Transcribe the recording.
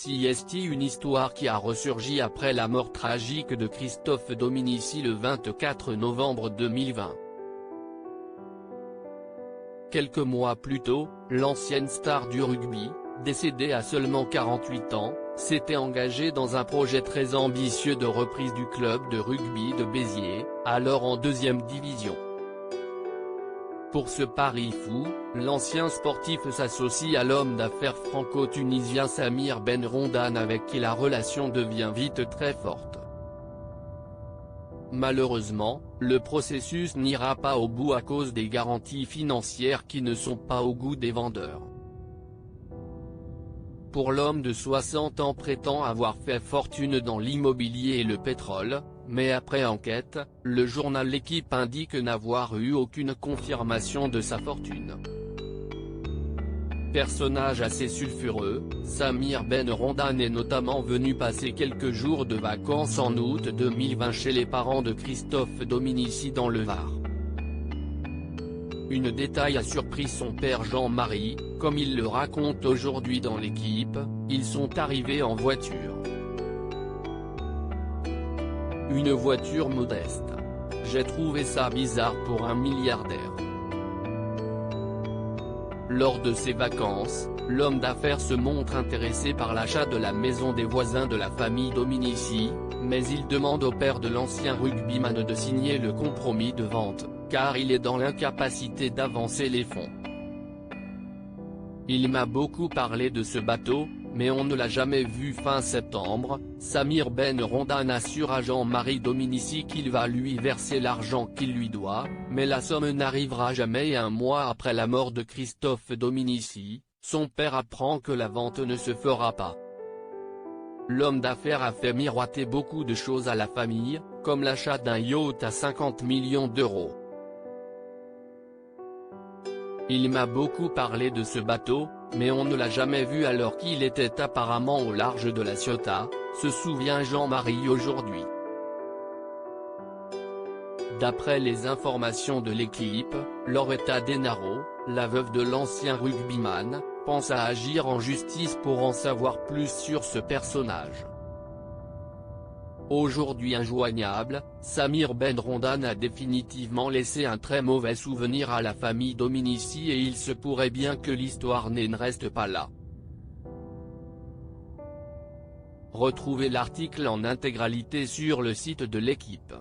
C'est une histoire qui a ressurgi après la mort tragique de Christophe Dominici le 24 novembre 2020. Quelques mois plus tôt, l'ancienne star du rugby, décédée à seulement 48 ans, s'était engagée dans un projet très ambitieux de reprise du club de rugby de Béziers, alors en 2e division. Pour ce pari fou, l'ancien sportif s'associe à l'homme d'affaires franco-tunisien Samir Ben Rondane avec qui la relation devient vite très forte. Malheureusement, le processus n'ira pas au bout à cause des garanties financières qui ne sont pas au goût des vendeurs. Pour l'homme de 60 ans prétend avoir fait fortune dans l'immobilier et le pétrole, mais après enquête, le journal L'Équipe indique n'avoir eu aucune confirmation de sa fortune. Personnage assez sulfureux, Samir Ben Rondane est notamment venu passer quelques jours de vacances en août 2020 chez les parents de Christophe Dominici dans le Var. Une détail a surpris son père Jean-Marie, comme il le raconte aujourd'hui dans L'Équipe, ils sont arrivés en voiture. Une voiture modeste. J'ai trouvé ça bizarre pour un milliardaire. Lors de ses vacances, l'homme d'affaires se montre intéressé par l'achat de la maison des voisins de la famille Dominici, mais il demande au père de l'ancien rugbyman de signer le compromis de vente, car il est dans l'incapacité d'avancer les fonds. Il m'a beaucoup parlé de ce bateau, mais on ne l'a jamais vu. Fin septembre, Samir Ben Rondane assure à Jean-Marie Dominici qu'il va lui verser l'argent qu'il lui doit, mais la somme n'arrivera jamais et un mois après la mort de Christophe Dominici, son père apprend que la vente ne se fera pas. L'homme d'affaires a fait miroiter beaucoup de choses à la famille, comme l'achat d'un yacht à 50 millions d'euros. Il m'a beaucoup parlé de ce bateau, mais on ne l'a jamais vu alors qu'il était apparemment au large de la Ciotat, se souvient Jean-Marie aujourd'hui. D'après les informations de L'Équipe, Loretta Denaro, la veuve de l'ancien rugbyman, pense à agir en justice pour en savoir plus sur ce personnage. Aujourd'hui injoignable, Samir Ben Rondane a définitivement laissé un très mauvais souvenir à la famille Dominici et il se pourrait bien que l'histoire ne reste pas là. Retrouvez l'article en intégralité sur le site de L'Équipe.